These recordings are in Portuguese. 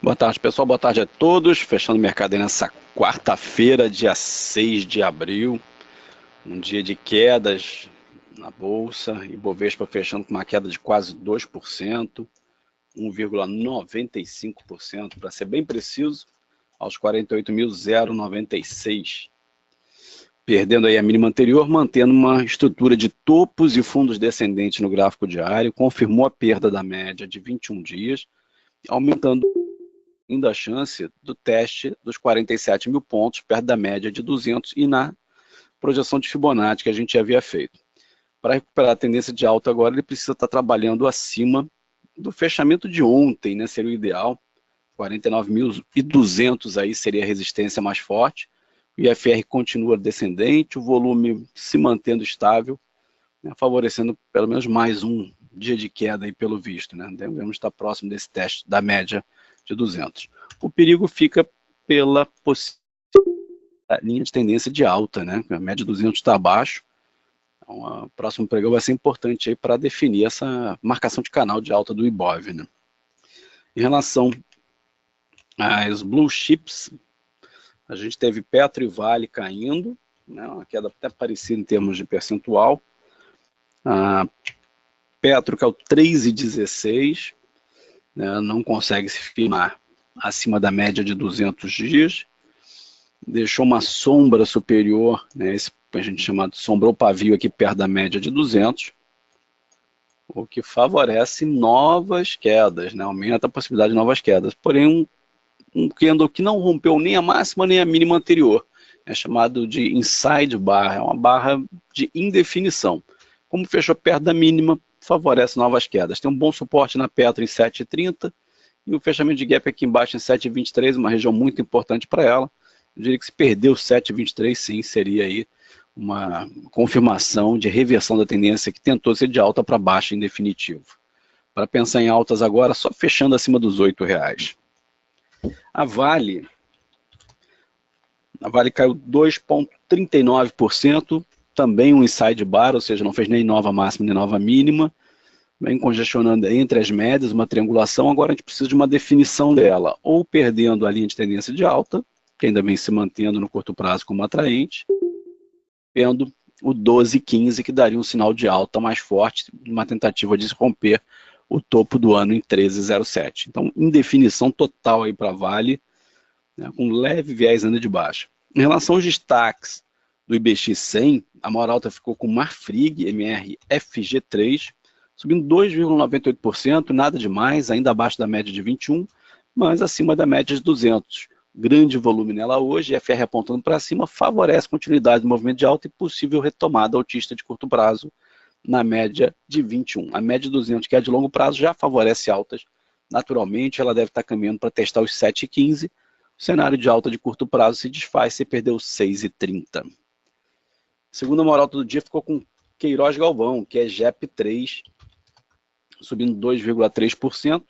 Boa tarde, pessoal. Boa tarde a todos. Fechando o mercado aí nessa quarta-feira, dia 6 de abril. Um dia de quedas na Bolsa. Ibovespa fechando com uma queda de quase 2%, 1,95%, para ser bem preciso, aos 48.096. Perdendo aí a mínima anterior, mantendo uma estrutura de topos e fundos descendentes no gráfico diário, confirmou a perda da média de 21 dias, aumentando ainda a chance do teste dos 47 mil pontos, perto da média de 200 e na projeção de Fibonacci que a gente já havia feito. Para recuperar a tendência de alta agora, ele precisa estar trabalhando acima do fechamento de ontem, né? Seria o ideal. 49.200 aí seria a resistência mais forte. O IFR continua descendente, o volume se mantendo estável, né? Favorecendo pelo menos mais um dia de queda aí pelo visto, né? Devemos estar próximo desse teste da média de 200. O perigo fica pela linha de tendência de alta, né? A média de 200 está abaixo. Então, o próximo pregão vai ser importante aí para definir essa marcação de canal de alta do Ibov, né? Em relação às blue chips, a gente teve Petro e Vale caindo, né? Uma queda até parecida em termos de percentual. A Petro, que é o 3,16, né? Não consegue se firmar acima da média de 200 dias. Deixou uma sombra superior, né? Esse a gente chama de sombra ou pavio aqui perto da média de 200, o que favorece novas quedas, né? Aumenta a possibilidade de novas quedas. Porém, um candle que não rompeu nem a máxima nem a mínima anterior, é chamado de inside bar, é uma barra de indefinição. Como fechou perto da mínima, favorece novas quedas. Tem um bom suporte na Petro em 7,30 e o fechamento de gap aqui embaixo em 7,23, uma região muito importante para ela. Eu diria que se perdeu 7,23, sim, seria aí uma confirmação de reversão da tendência que tentou ser de alta para baixa em definitivo. Para pensar em altas agora, só fechando acima dos R$ 8. A Vale caiu 2,39%, também um inside bar, ou seja, não fez nem nova máxima nem nova mínima, vem congestionando entre as médias, uma triangulação. Agora a gente precisa de uma definição dela, ou perdendo a linha de tendência de alta, que ainda vem se mantendo no curto prazo como atraente, vendo o 12,15, que daria um sinal de alta mais forte, uma tentativa de romper o topo do ano em 13,07. Então, indefinição total aí para Vale, né, com leve viés ainda de baixa. Em relação aos destaques do IBX100, a maior alta ficou com Marfrig, MRFG3, subindo 2,98%, nada demais, ainda abaixo da média de 21, mas acima da média de 200. Grande volume nela hoje, FR apontando para cima, favorece continuidade do movimento de alta e possível retomada altista de curto prazo na média de 21. A média de 200, que é de longo prazo, já favorece altas. Naturalmente, ela deve estar caminhando para testar os 7,15. O cenário de alta de curto prazo se desfaz se perdeu 6,30. Segunda maior alta do dia ficou com Queiroz Galvão, que é GEP3, subindo 2,3%,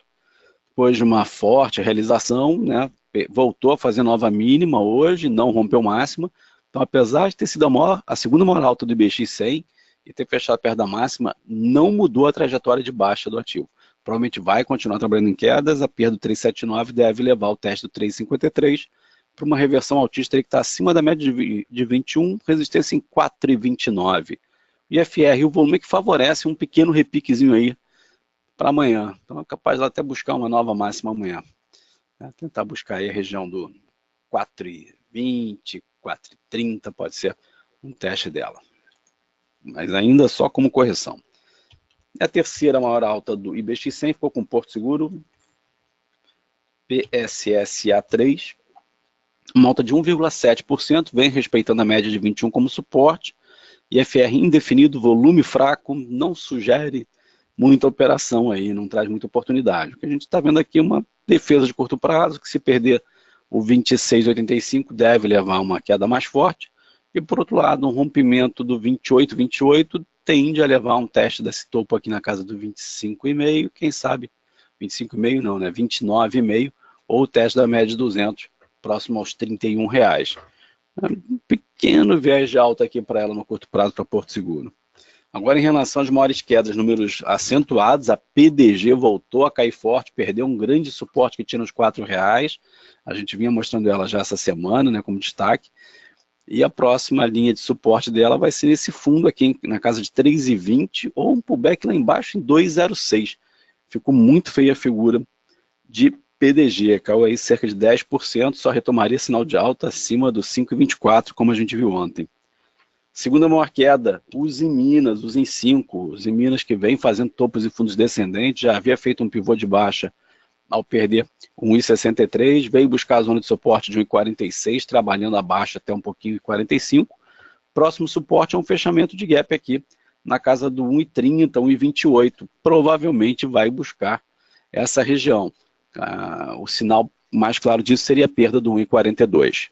depois de uma forte realização, né? Voltou a fazer nova mínima hoje, não rompeu máxima. Então, apesar de ter sido a segunda maior alta do IBX100 e ter fechado perto da máxima, não mudou a trajetória de baixa do ativo. Provavelmente vai continuar trabalhando em quedas, a perda do 3,79 deve levar o teste do 3,53 para uma reversão altista que está acima da média de 21, resistência em 4,29. E FR, o volume que favorece um pequeno repiquezinho aí para amanhã. Então é capaz de até buscar uma nova máxima amanhã. Tentar buscar aí a região do 4,20, 4,30, pode ser um teste dela. Mas ainda só como correção. A terceira maior alta do IBX100 ficou com Porto Seguro, PSSA3, uma alta de 1,7%, vem respeitando a média de 21 como suporte, e FR indefinido, volume fraco, não sugere muita operação aí, não traz muita oportunidade. O que a gente está vendo aqui é uma defesa de curto prazo, que se perder o 26,85 deve levar a uma queda mais forte, e por outro lado, um rompimento do 28,28 tende a levar a um teste desse topo aqui na casa do 25,5, quem sabe 25,5 não, né? 29,5, ou o teste da média de 200, próximo aos R$ 31. Um pequeno viés de alta aqui para ela no curto prazo para Porto Seguro. Agora, em relação às maiores quedas, números acentuados, a PDG voltou a cair forte, perdeu um grande suporte que tinha nos R$ 4. A gente vinha mostrando ela já essa semana, né, como destaque. E a próxima linha de suporte dela vai ser esse fundo aqui, na casa de 3,20, ou um pullback lá embaixo em 2,06. Ficou muito feia a figura de PDG, caiu aí cerca de 10%, só retomaria sinal de alta acima do 5,24, como a gente viu ontem. Segunda maior queda, os em Minas, os em 5, os em Minas que vem fazendo topos e fundos descendentes, já havia feito um pivô de baixa ao perder 1,63, veio buscar a zona de suporte de 1,46, trabalhando abaixo até um pouquinho 1,45. Próximo suporte é um fechamento de gap aqui, na casa do 1,30, 1,28. Provavelmente vai buscar essa região. O sinal mais claro disso seria a perda do 1,42.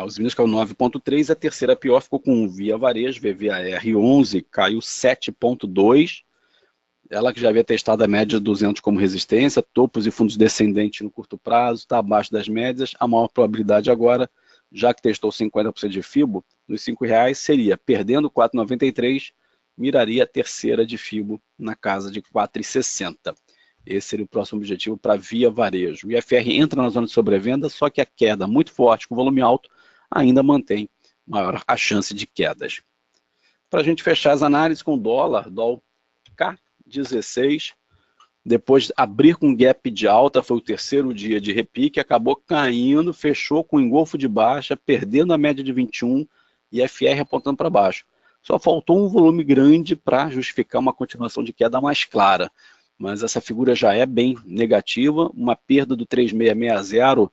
Os Minas caiu 9,3, a terceira pior ficou com Via Varejo, VVAR11, caiu 7,2. Ela que já havia testado a média de 200 como resistência, topos e fundos descendentes no curto prazo, está abaixo das médias. A maior probabilidade agora, já que testou 50% de FIBO, nos R$5 seria, perdendo 4,93, miraria a terceira de FIBO na casa de 4,60. Esse seria o próximo objetivo para Via Varejo. O IFR entra na zona de sobrevenda, só que a queda muito forte, com volume alto, ainda mantém maior a chance de quedas. Para a gente fechar as análises com o dólar K16, depois de abrir com gap de alta, foi o terceiro dia de repique, acabou caindo, fechou com engolfo de baixa, perdendo a média de 21 e FR apontando para baixo. Só faltou um volume grande para justificar uma continuação de queda mais clara. Mas essa figura já é bem negativa, uma perda do 3,660,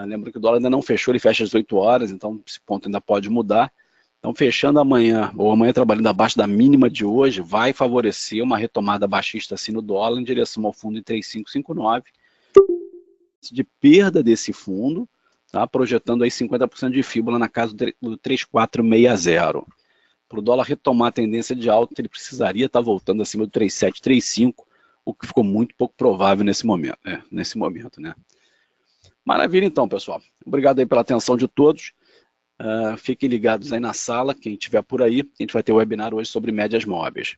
lembra que o dólar ainda não fechou, ele fecha às 8 horas, então esse ponto ainda pode mudar. Então, fechando amanhã, ou amanhã trabalhando abaixo da mínima de hoje, vai favorecer uma retomada baixista assim no dólar, em direção ao fundo em 3,559, de perda desse fundo, tá? Projetando aí 50% de fibra na casa do 3,460. Para o dólar retomar a tendência de alta, ele precisaria estar voltando acima do 3,735, o que ficou muito pouco provável nesse momento, né? Maravilha então, pessoal. Obrigado aí pela atenção de todos. Fiquem ligados aí na sala, quem estiver por aí, a gente vai ter o webinar hoje sobre médias móveis.